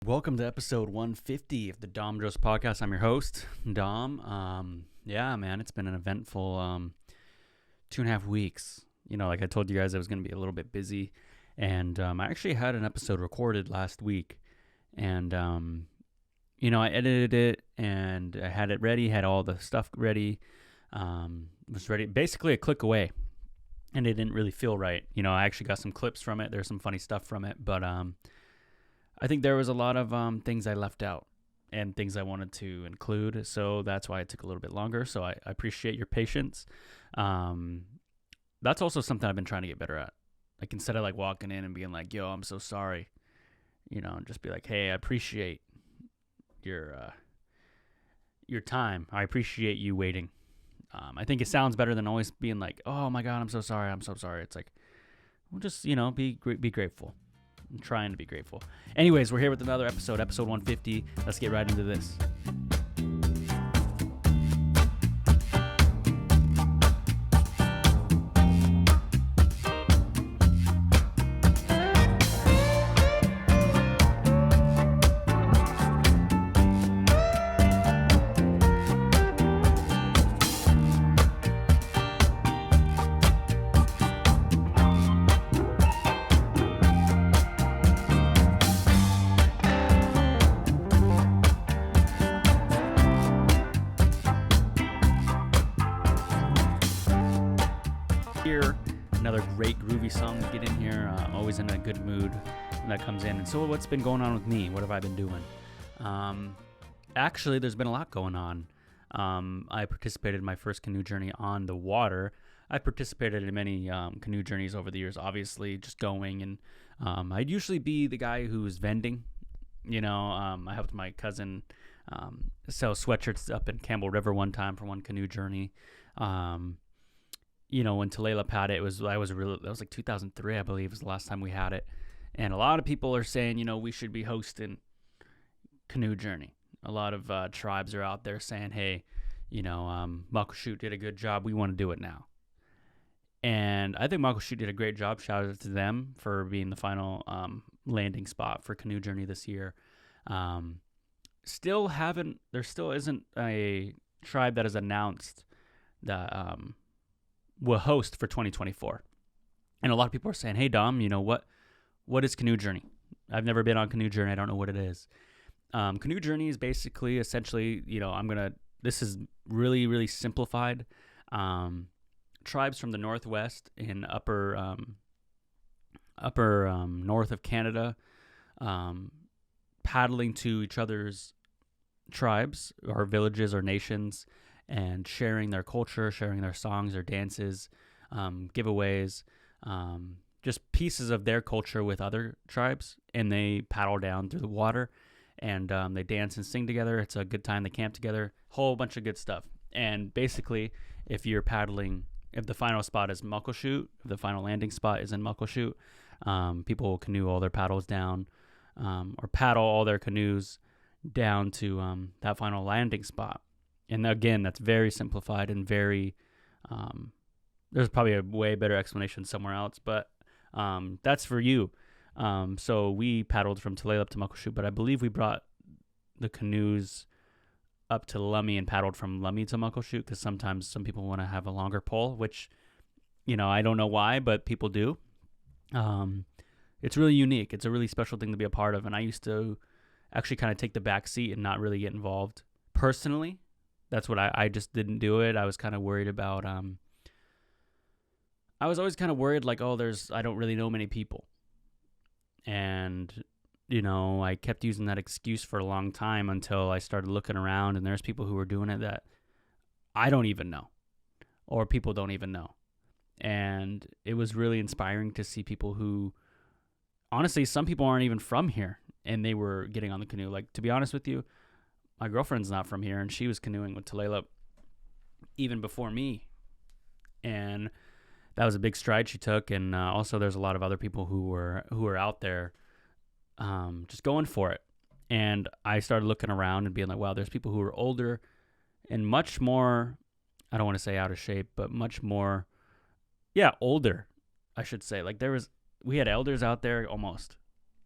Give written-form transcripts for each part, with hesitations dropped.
Welcome to episode 150 of the Dom Joe's podcast. I'm your host, Dom. Yeah, man, it's been an eventful 2.5 weeks. Like I told you guys, I was going to be a little bit busy, and I actually had an episode recorded last week, and I edited it, and I had it ready, had all the stuff ready, was ready, basically a click away, and it didn't really feel right. I actually got some clips from it. There's some funny stuff from it, but I think there was a lot of things I left out and things I wanted to include, so that's why it took a little bit longer. So I appreciate your patience. That's also something I've been trying to get better at. Like, instead of like walking in and being like, "Yo, I'm so sorry," and just be like, "Hey, I appreciate your time. I appreciate you waiting." I think it sounds better than always being like, "Oh my God, I'm so sorry. I'm so sorry." It's like, well, just be grateful. I'm trying to be grateful. Anyways, we're here with another episode 150. Let's get right into this. Another great groovy song to get in here. Always in a good mood when that comes in. And so what's been going on with me? What have I been doing? Actually, there's been a lot going on. I participated in my first canoe journey on the water. I participated in many canoe journeys over the years, obviously, just going. And I'd usually be the guy who's vending. I helped my cousin sell sweatshirts up in Campbell River one time for one canoe journey. When Tulalip had it, that was like 2003, I believe, was the last time we had it. And a lot of people are saying, we should be hosting Canoe Journey. A lot of tribes are out there saying, hey, Muckleshoot did a good job. We want to do it now. And I think Muckleshoot did a great job. Shout out to them for being the final landing spot for Canoe Journey this year. There still isn't a tribe that has announced that will host for 2024. And a lot of people are saying, hey, Dom, what is Canoe Journey? I've never been on Canoe Journey. I don't know what it is. Canoe Journey is basically, essentially, this is really, really simplified. Tribes from the Northwest and upper north of Canada, paddling to each other's tribes or villages or nations, and sharing their culture, sharing their songs or dances, giveaways, just pieces of their culture with other tribes. And they paddle down through the water, and they dance and sing together. It's a good time. They camp together, whole bunch of good stuff. And basically, if you're paddling, if the final spot is Muckleshoot, if the final landing spot is in Muckleshoot, people will canoe all their paddles down, or paddle all their canoes down to that final landing spot. And again, that's very simplified and very, there's probably a way better explanation somewhere else, but that's for you. So we paddled from Tulalip to Muckleshoot, but I believe we brought the canoes up to Lummi and paddled from Lummi to Muckleshoot, because sometimes some people want to have a longer pole, which, I don't know why, but people do. It's really unique. It's a really special thing to be a part of, and I used to actually kind of take the back seat and not really get involved personally. That's what I just didn't do it. I was kind of worried about, I was always kind of worried like, I don't really know many people. And, I kept using that excuse for a long time until I started looking around, and there's people who were doing it that I don't even know, or people don't even know. And it was really inspiring to see people who, honestly, some people aren't even from here, and they were getting on the canoe. Like, to be honest with you, my girlfriend's not from here, and she was canoeing with Tulalip even before me. And that was a big stride she took. And also there's a lot of other people who were out there just going for it. And I started looking around and being like, wow, there's people who are older and much more, I don't want to say out of shape, but much more, older, I should say. Like we had elders out there almost,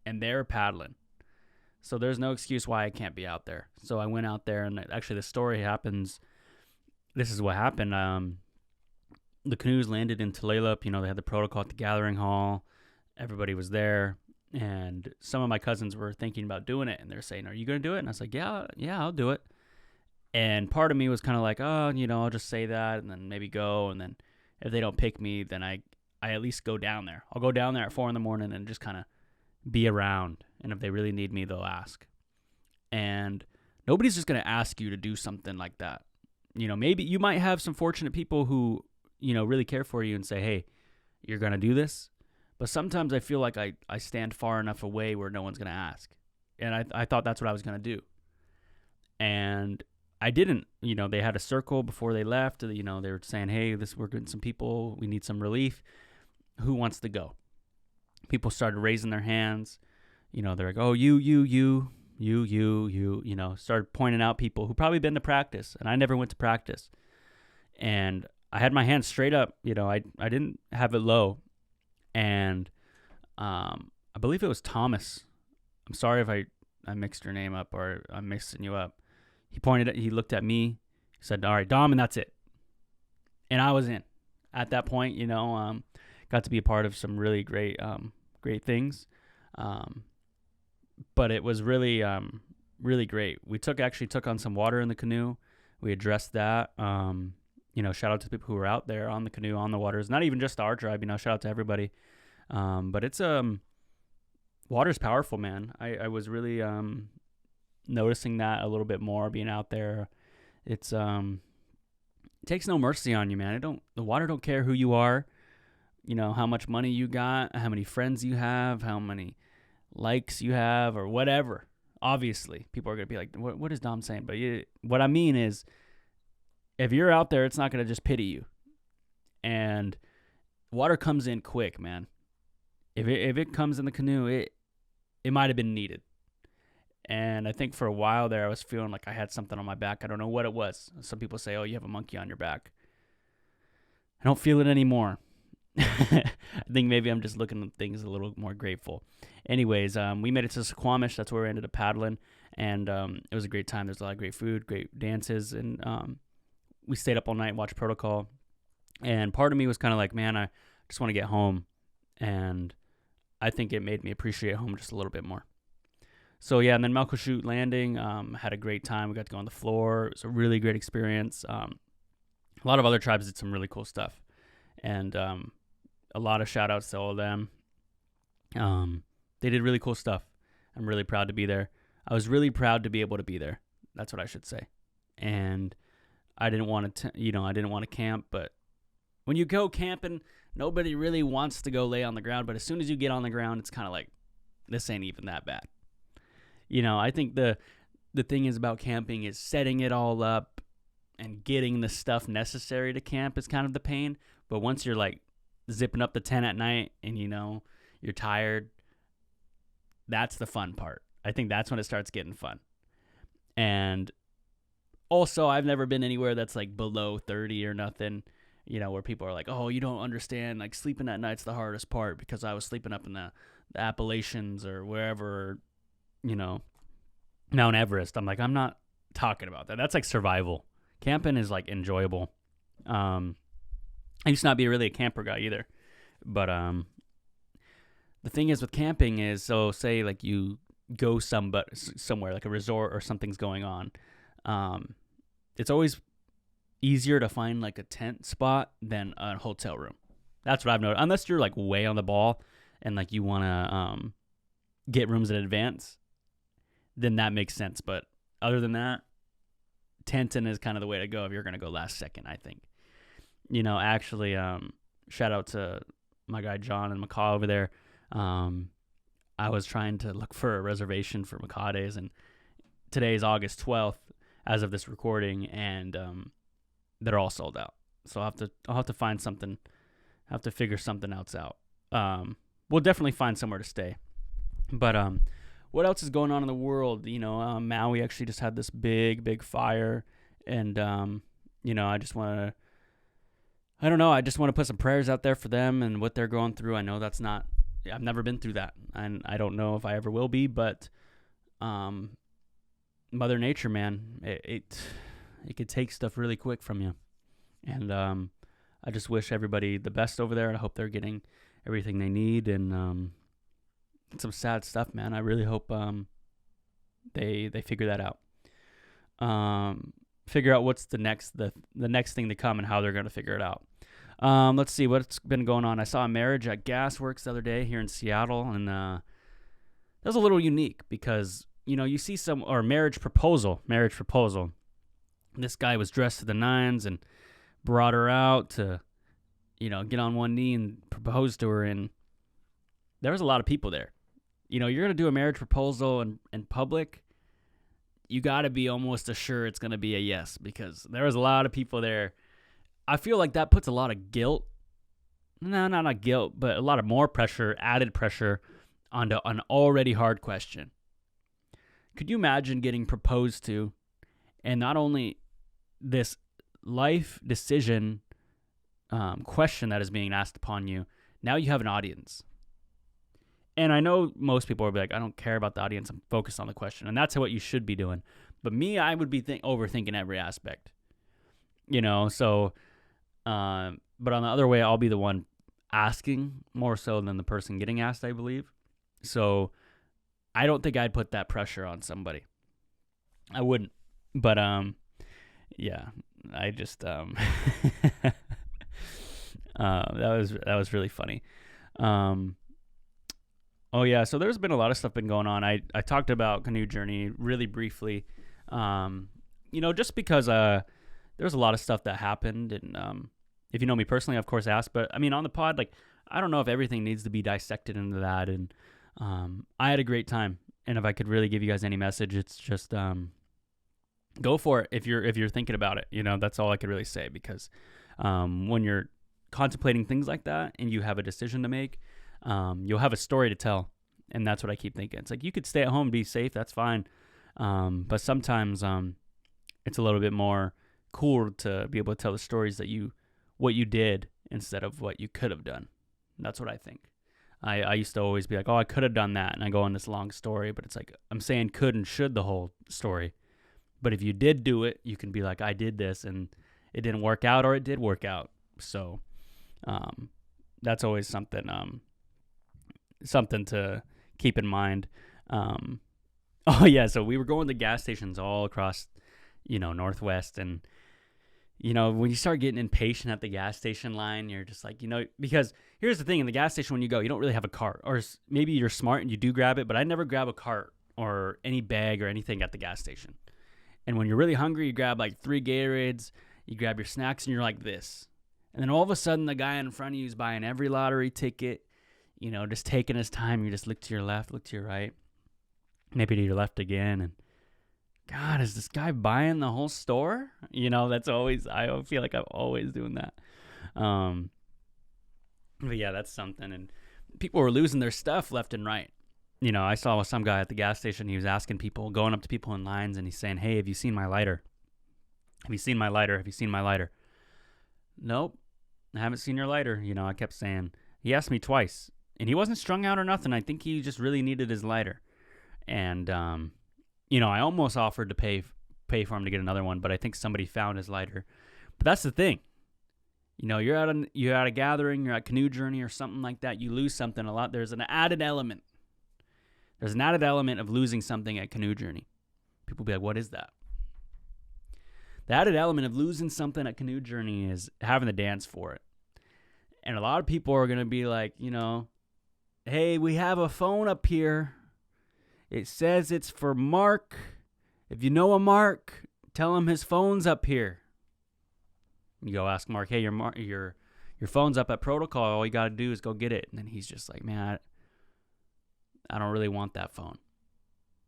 and they're paddling. So there's no excuse why I can't be out there. So I went out there, and actually the story happens. This is what happened. The canoes landed in Tulalip. They had the protocol at the gathering hall. Everybody was there. And some of my cousins were thinking about doing it. And they're saying, are you going to do it? And I was like, yeah, I'll do it. And part of me was kind of like, oh, I'll just say that and then maybe go. And then if they don't pick me, then I at least go down there. I'll go down there at 4 a.m. and just kind of be around. And if they really need me, they'll ask. And nobody's just going to ask you to do something like that. Maybe you might have some fortunate people who, really care for you and say, hey, you're going to do this. But sometimes I feel like I stand far enough away where no one's going to ask. And I thought that's what I was going to do. And I didn't. They had a circle before they left. They were saying, hey, we're getting some people. We need some relief. Who wants to go? People started raising their hands. They're like, oh, you, started pointing out people who probably been to practice. And I never went to practice. And I had my hands straight up. I didn't have it low. And I believe it was Thomas. I'm sorry if I mixed your name up or I'm mixing you up. He looked at me, he said, all right, Dom, and that's it. And I was in. At that point, got to be a part of some really great things. But it was really, really great. We actually took on some water in the canoe. We addressed that. Shout out to the people who were out there on the canoe, on the waters. Not even just our tribe, shout out to everybody. But it's, water's powerful, man. I was really, noticing that a little bit more being out there. It's, it takes no mercy on you, man. The water don't care who you are, how much money you got, how many friends you have, how many likes you have, or whatever. Obviously, people are going to be like, what is Dom saying? But what I mean is, if you're out there, it's not going to just pity you. And water comes in quick, man. If it comes in the canoe, it might have been needed. And I think for a while there, I was feeling like I had something on my back. I don't know what it was. Some people say, oh, you have a monkey on your back. I don't feel it anymore. I think maybe I'm just looking at things a little more grateful. Anyways, we made it to Suquamish. That's where we ended up paddling. And it was a great time. There's a lot of great food, great dances. And we stayed up all night, watched Protocol. And part of me was kind of like, man, I just want to get home. And I think it made me appreciate home just a little bit more. So, yeah, and then Muckleshoot landing, had a great time. We got to go on the floor. It was a really great experience. A lot of other tribes did some really cool stuff. And a lot of shout-outs to all of them. They did really cool stuff. I'm really proud to be there. I was really proud to be able to be there. That's what I should say. And I didn't want to camp, but when you go camping, nobody really wants to go lay on the ground. But as soon as you get on the ground, it's kind of like, this ain't even that bad. I think the thing is about camping is setting it all up and getting the stuff necessary to camp is kind of the pain. But once you're like zipping up the tent at night and, you're tired, that's the fun part. I think that's when it starts getting fun. And also, I've never been anywhere that's like below 30 or nothing, where people are like, oh, you don't understand. Like sleeping at night's the hardest part because I was sleeping up in the Appalachians or wherever, Mount Everest. I'm like, I'm not talking about that. That's like survival. Camping is like enjoyable. I used to not be really a camper guy either. But the thing is with camping is, so say like you go somewhere like a resort or something's going on. It's always easier to find like a tent spot than a hotel room. That's what I've noticed. Unless you're like way on the ball and like you want to get rooms in advance, then that makes sense. But other than that, tenting is kind of the way to go if you're going to go last second, I think. Actually, shout out to my guy John and Macaw over there. I was trying to look for a reservation for Macaw Days, and today is August 12th as of this recording, and they're all sold out. So I'll have to find something. I have to figure something else out. We'll definitely find somewhere to stay. But what else is going on in the world? Maui actually just had this big fire, and I just want to. I don't know. I just want to put some prayers out there for them and what they're going through. I know I've never been through that, and I don't know if I ever will be, but Mother Nature, man, it could take stuff really quick from you. And I just wish everybody the best over there. I hope they're getting everything they need. And it's some sad stuff, man. I really hope they figure that out. Figure out what's the next thing to come and how they're going to figure it out. Let's see what's been going on. I saw a marriage at Gasworks the other day here in Seattle, and that was a little unique because, you see or marriage proposal. This guy was dressed to the nines and brought her out to, get on one knee and propose to her, and there was a lot of people there. You're going to do a marriage proposal in public, you got to be almost assured it's going to be a yes, because there was a lot of people there. I feel like that puts a lot of guilt. No, not guilt, but a lot of more pressure, added pressure onto an already hard question. Could you imagine getting proposed to, and not only this life decision question that is being asked upon you, now you have an audience. And I know most people will be like, I don't care about the audience, I'm focused on the question. And that's what you should be doing. But me, I would be overthinking every aspect. So, but on the other way, I'll be the one asking more so than the person getting asked, I believe. So I don't think I'd put that pressure on somebody. I wouldn't. But, yeah, I just, that was really funny. Oh yeah, so there's been a lot of stuff been going on. I talked about Canoe Journey really briefly, just because there's a lot of stuff that happened, and if you know me personally, of course, ask. But I mean, on the pod, I don't know if everything needs to be dissected into that. And I had a great time, and if I could really give you guys any message, it's just go for it if you're thinking about it. That's all I could really say, because when you're contemplating things like that and you have a decision to make, you'll have a story to tell. And that's what I keep thinking. It's like, you could stay at home, be safe, that's fine. But sometimes it's a little bit more cool to be able to tell the stories that what you did instead of what you could have done. That's what I think. I used to always be like, oh, I could have done that. And I go on this long story, but it's like, I'm saying could and should the whole story. But if you did do it, you can be like, I did this and it didn't work out, or it did work out. So that's always something to keep in mind. Oh yeah, so we were going to gas stations all across, Northwest, and when you start getting impatient at the gas station line, you're just like, because here's the thing, in the gas station when you go, you don't really have a cart, or maybe you're smart and you do grab it, but I never grab a cart or any bag or anything at the gas station. And when you're really hungry, you grab like 3 Gatorades, you grab your snacks, and you're like this. And then all of a sudden, the guy in front of you is buying every lottery ticket, just taking his time. You just look to your left, look to your right, maybe to your left again. And God, is this guy buying the whole store? That's always, I feel like I'm always doing that. But yeah, that's something. And people were losing their stuff left and right. I saw some guy at the gas station. He was asking people, going up to people in lines, and he's saying, hey, have you seen my lighter? Have you seen my lighter? Have you seen my lighter? Nope, I haven't seen your lighter. I kept saying, he asked me twice, and he wasn't strung out or nothing. I think he just really needed his lighter. And, I almost offered to pay for him to get another one, but I think somebody found his lighter. But that's the thing. You're at a gathering, you're at Canoe Journey or something like that. You lose something a lot. There's an added element. There's an added element of losing something at Canoe Journey. People be like, what is that? The added element of losing something at Canoe Journey is having to dance for it. And a lot of people are going to be like, hey, we have a phone up here. It says it's for Mark. If you know a Mark, tell him his phone's up here. You go ask Mark, hey, your phone's up at protocol. All you got to do is go get it. And then he's just like, man, I don't really want that phone.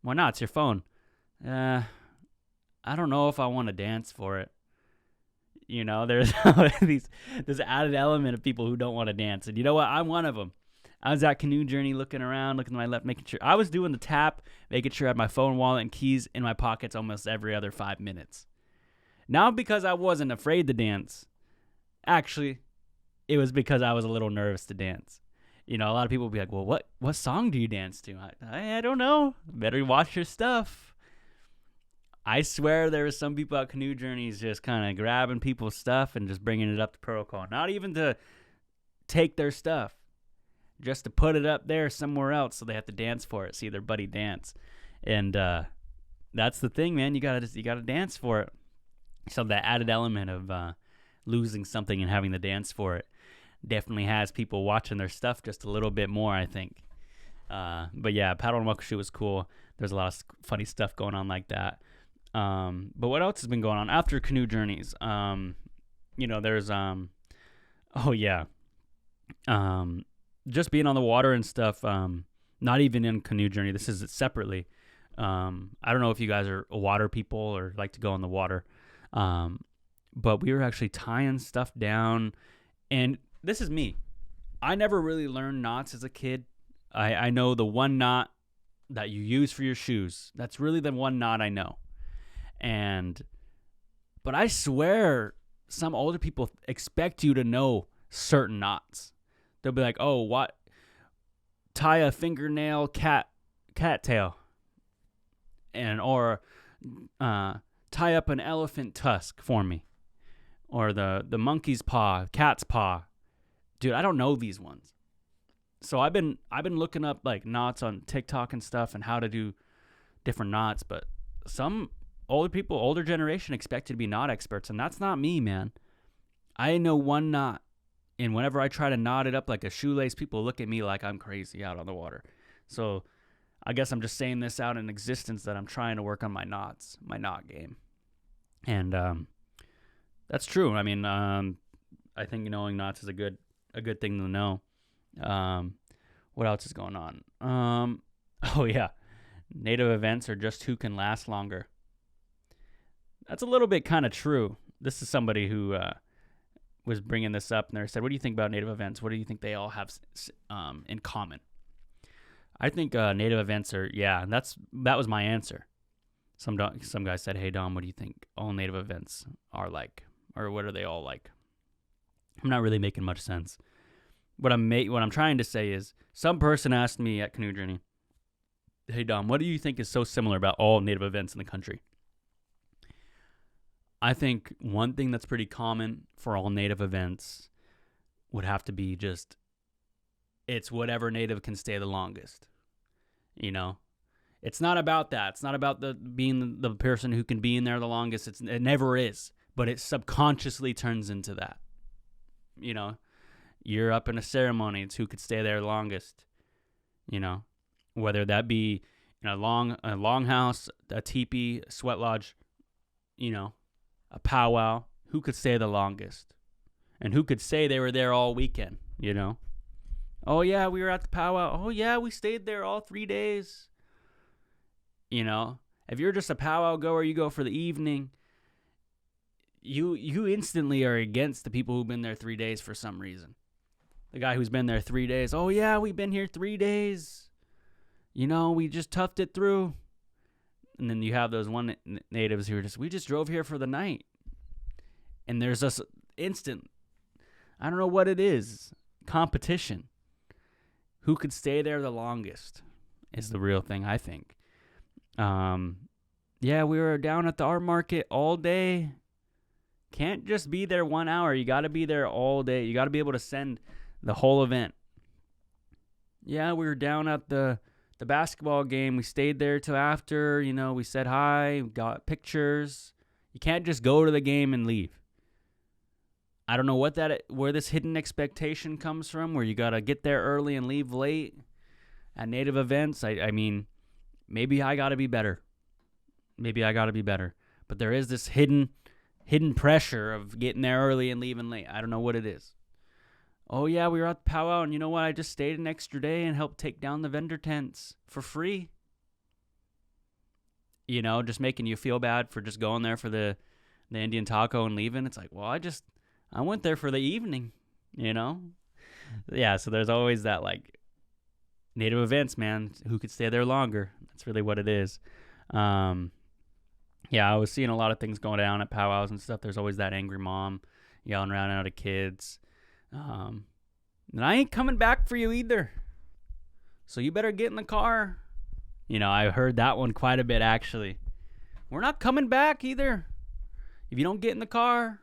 Why not? It's your phone. I don't know if I want to dance for it. There's this added element of people who don't want to dance. And you know what? I'm one of them. I was at Canoe Journey looking around, looking to my left, making sure. I was doing the tap, making sure I had my phone, wallet, and keys in my pockets almost every other 5 minutes. Not because I wasn't afraid to dance. Actually, it was because I was a little nervous to dance. A lot of people will be like, well, what song do you dance to? I don't know. Better watch your stuff. I swear there was some people at Canoe Journeys just kind of grabbing people's stuff and just bringing it up to protocol. Not even to take their stuff, just to put it up there somewhere else so they have to dance for it, see their buddy dance. And that's the thing, man. You gotta dance for it. So that added element of losing something and having to dance for it definitely has people watching their stuff just a little bit more, I think. But yeah, Paddle and Muckleshoot was cool. There's a lot of funny stuff going on like that. But what else has been going on after Canoe Journeys? There's just being on the water and stuff. Not even in Canoe Journey. This is separately. I don't know if you guys are water people or like to go in the water. But we were actually tying stuff down, and this is me. I never really learned knots as a kid. I know the one knot that you use for your shoes. That's really the one knot I know. But I swear some older people expect you to know certain knots. They'll be like, oh, what? Tie a fingernail cattail. Or tie up an elephant tusk for me. Or the monkey's paw, cat's paw. Dude, I don't know these ones. So I've been looking up like knots on TikTok and stuff and how to do different knots, but some older generation expect you to be knot experts, and that's not me, man. I know one knot, and whenever I try to knot it up like a shoelace, people look at me like I'm crazy out on the water. So I guess I'm just saying this out in existence that I'm trying to work on my knots, my knot game. And that's true. I mean, I think knowing knots is a good thing to know. What else is going on? Oh yeah, native events are just who can last longer. That's a little bit kind of true. This is somebody who was bringing this up, and they said, "What do you think about native events? What do you think they all have in common?" I think native events are, and that was my answer. Some guy said, "Hey Dom, what do you think all native events are like, or what are they all like?" I'm not really making much sense. What I'm trying to say is, some person asked me at Canoe Journey, "Hey Dom, what do you think is so similar about all native events in the country?" I think one thing that's pretty common for all native events would have to be just, it's whatever native can stay the longest. It's not about that. It's not about being the person who can be in there the longest. It never is, but it subconsciously turns into that. You're up in a ceremony. It's who could stay there the longest. Whether that be in a longhouse, a teepee, a sweat lodge, a powwow, who could stay the longest? And who could say they were there all weekend, Oh, yeah, we were at the powwow. Oh, yeah, we stayed there all 3 days. If you're just a powwow goer, you go for the evening, you instantly are against the people who've been there 3 days for some reason. The guy who's been there 3 days, oh, yeah, we've been here 3 days. We just toughed it through. And then you have those one natives who are we just drove here for the night. And there's this instant, I don't know what it is, competition. Who could stay there the longest is the real thing, I think. We were down at the art market all day. Can't just be there 1 hour. You got to be there all day. You got to be able to send the whole event. Yeah, we were down at the basketball game. We stayed there till after, we said hi, got pictures. You can't just go to the game and leave. I don't know where this hidden expectation comes from, where you got to get there early and leave late at native events. I mean, maybe I got to be better. But there is this hidden pressure of getting there early and leaving late. I don't know what it is. Oh, yeah, we were at the powwow, and you know what? I just stayed an extra day and helped take down the vendor tents for free. Just making you feel bad for just going there for the Indian taco and leaving. It's like, well, I went there for the evening, Yeah, so there's always that, native events, man, who could stay there longer. That's really what it is. I was seeing a lot of things going down at powwows and stuff. There's always that angry mom yelling around at the kids. And I ain't coming back for you either. So you better get in the car. I heard that one quite a bit, actually. We're not coming back either if you don't get in the car.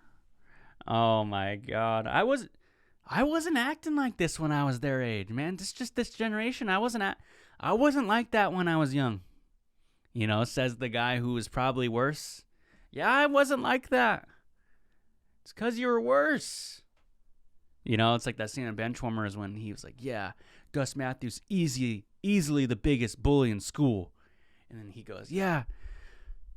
Oh my God. I wasn't acting like this when I was their age, man. It's just this generation. I wasn't like that when I was young. Says the guy who was probably worse. Yeah, I wasn't like that. It's because you were worse. It's like that scene in Benchwarmers when he was like, yeah, Gus Matthews, easily the biggest bully in school. And then he goes, yeah,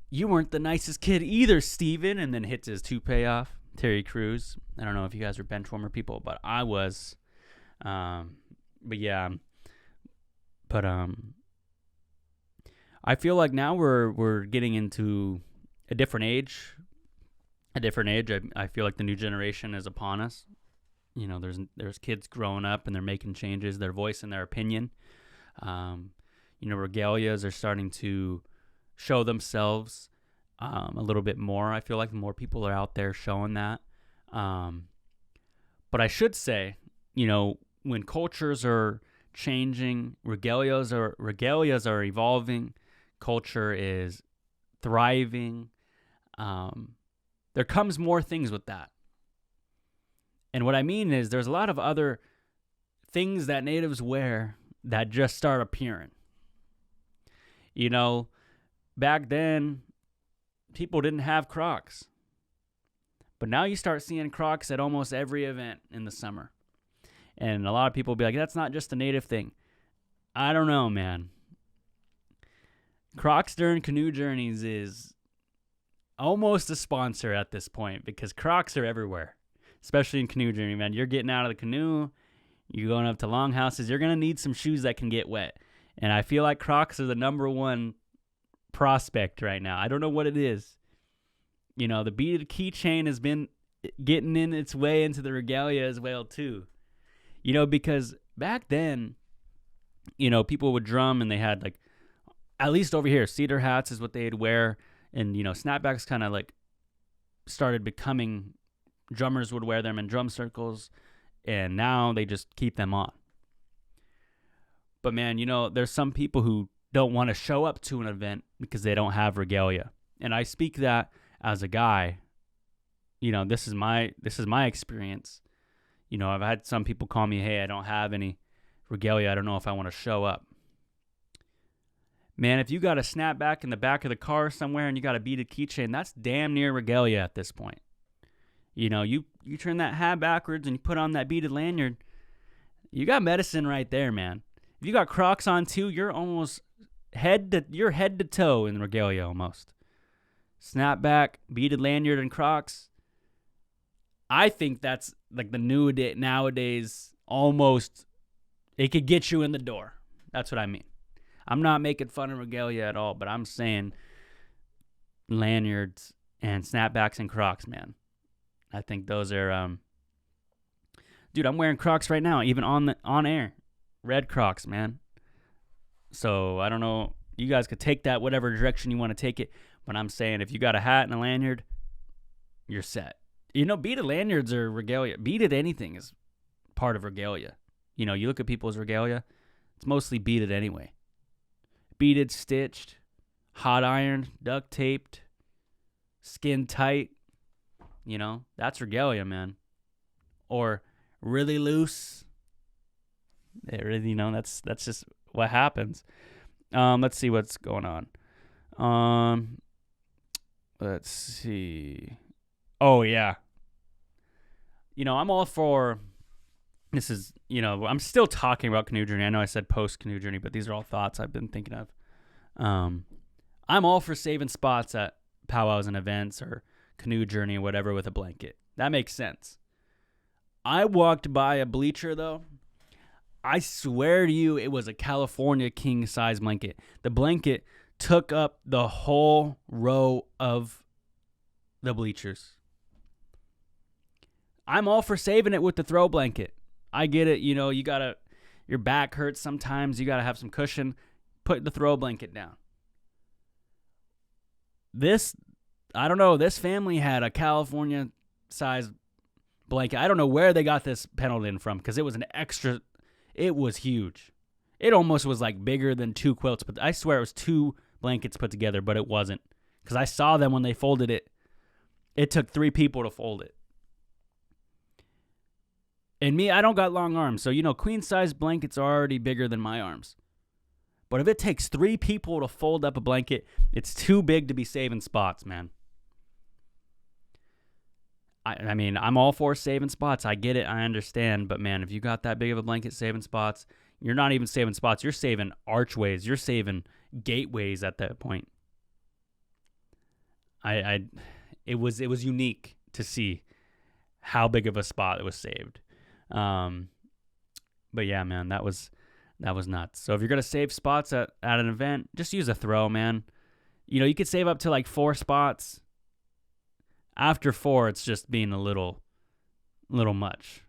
you weren't the nicest kid either, Steven. And then hits his toupee off. Terry Crews. I don't know if you guys are Benchwarmer people, but I was. But yeah. But I feel like now we're getting into a different age. I feel like the new generation is upon us. There's kids growing up and they're making changes, they're voicing their opinion. Regalias are starting to show themselves a little bit more. I feel like more people are out there showing that. But I should say, when cultures are changing, regalias are evolving, culture is thriving. There comes more things with that. And what I mean is there's a lot of other things that natives wear that just start appearing. Back then, people didn't have Crocs. But now you start seeing Crocs at almost every event in the summer. And a lot of people will be like, that's not just a native thing. I don't know, man. Crocs during Canoe Journeys is almost a sponsor at this point because Crocs are everywhere. Especially in Canoe Journey, man. You're getting out of the canoe. You're going up to longhouses. You're going to need some shoes that can get wet. And I feel like Crocs are the number one prospect right now. I don't know what it is. The beaded keychain has been getting in its way into the regalia as well, too. Because back then, people would drum and they had, like, at least over here, cedar hats is what they'd wear. And, snapbacks kind of, like, started becoming... Drummers would wear them in drum circles, and now they just keep them on. But man, there's some people who don't want to show up to an event because they don't have regalia. And I speak that as a guy. This is my experience. I've had some people call me, hey, I don't have any regalia. I don't know if I want to show up. Man, if you got a snapback in the back of the car somewhere and you got a beaded keychain, that's damn near regalia at this point. You turn that hat backwards and you put on that beaded lanyard, you got medicine right there, man. If you got Crocs on too, you're almost head to toe in regalia almost. Snapback, beaded lanyard, and Crocs. I think that's like the new nowadays. Almost, it could get you in the door. That's what I mean. I'm not making fun of regalia at all, but I'm saying lanyards and snapbacks and Crocs, man. I think those are, dude, I'm wearing Crocs right now, even on air. Red Crocs, man. So I don't know. You guys could take that whatever direction you want to take it. But I'm saying if you got a hat and a lanyard, you're set. Beaded lanyards are regalia. Beaded anything is part of regalia. You look at people's regalia, it's mostly beaded anyway. Beaded, stitched, hot ironed, duct taped, skin tight. That's regalia, man. Or really loose. It really, that's just what happens. Let's see what's going on. Let's see. Oh, yeah. I'm all for, this is, I'm still talking about Canoe Journey. I know I said post Canoe Journey, but these are all thoughts I've been thinking of. I'm all for saving spots at powwows and events or Canoe Journey or whatever with a blanket. That makes sense. I walked by a bleacher, though. I swear to you, it was a California king size blanket. The blanket took up the whole row of the bleachers. I'm all for saving it with the throw blanket. I get it. Your back hurts sometimes. You got to have some cushion. Put the throw blanket down. I don't know. This family had a California size blanket. I don't know where they got this Pendleton from because it was it was huge. It almost was like bigger than 2 quilts, but I swear it was 2 blankets put together, but it wasn't. Because I saw them when they folded it. It took 3 people to fold it. And me, I don't got long arms, so queen size blankets are already bigger than my arms. But if it takes 3 people to fold up a blanket, it's too big to be saving spots, man. I mean, I'm all for saving spots. I get it. I understand. But, man, if you got that big of a blanket saving spots, you're not even saving spots. You're saving archways. You're saving gateways at that point. It was unique to see how big of a spot it was saved. But yeah, man, that was nuts. So if you're gonna save spots at an event, just use a throw, man. You could save up to like 4 spots. After 4, it's just being a little much.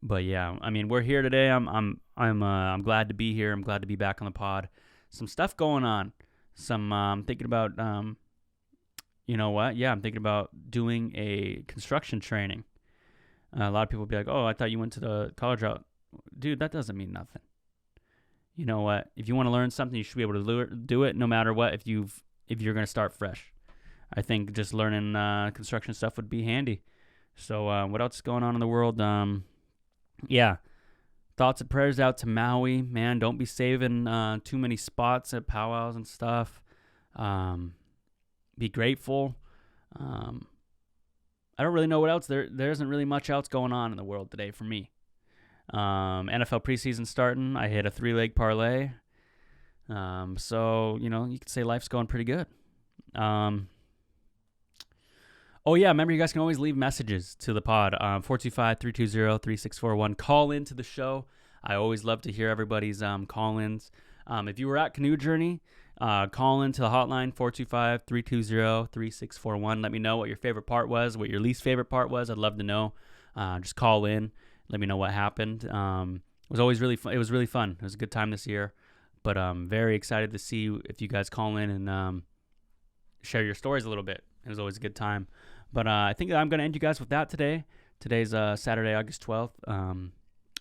But yeah, I mean, we're here today. I'm glad to be here. I'm glad to be back on the pod. Some stuff going on. I'm thinking about you know what? Yeah, I'm thinking about doing a construction training. A lot of people will be like, "Oh, I thought you went to the college route." Dude, that doesn't mean nothing. You know what? If you want to learn something, you should be able to do it no matter what if you're going to start fresh. I think just learning construction stuff would be handy. So what else is going on in the world? Yeah. Thoughts and prayers out to Maui. Man, don't be saving too many spots at powwows and stuff. Be grateful. I don't really know what else. There isn't really much else going on in the world today for me. NFL preseason starting. I hit a 3-leg parlay. So, you could say life's going pretty good. Oh, yeah, remember you guys can always leave messages to the pod. 425-320-3641. Call into the show. I always love to hear everybody's call-ins. If you were at Canoe Journey, call into the hotline, 425-320-3641. Let me know what your favorite part was, what your least favorite part was. I'd love to know. Just call in. Let me know what happened. It was always really fun. It was really fun. It was a good time this year. But I'm very excited to see if you guys call in and share your stories a little bit. It was always a good time. But I think I'm going to end you guys with that today. Today's Saturday, August 12th.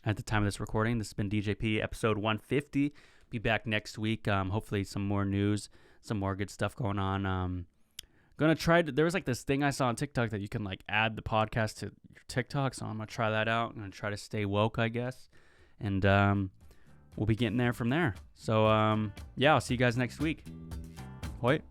At the time of this recording, this has been DJP episode 150. Be back next week. Hopefully some more news, some more good stuff going on. Gonna try there was like this thing I saw on TikTok that you can like add the podcast to your TikTok, so I'm gonna try that out. I'm gonna try to stay woke, I guess, and we'll be getting there from there. So yeah, I'll see you guys next week. Hoyt.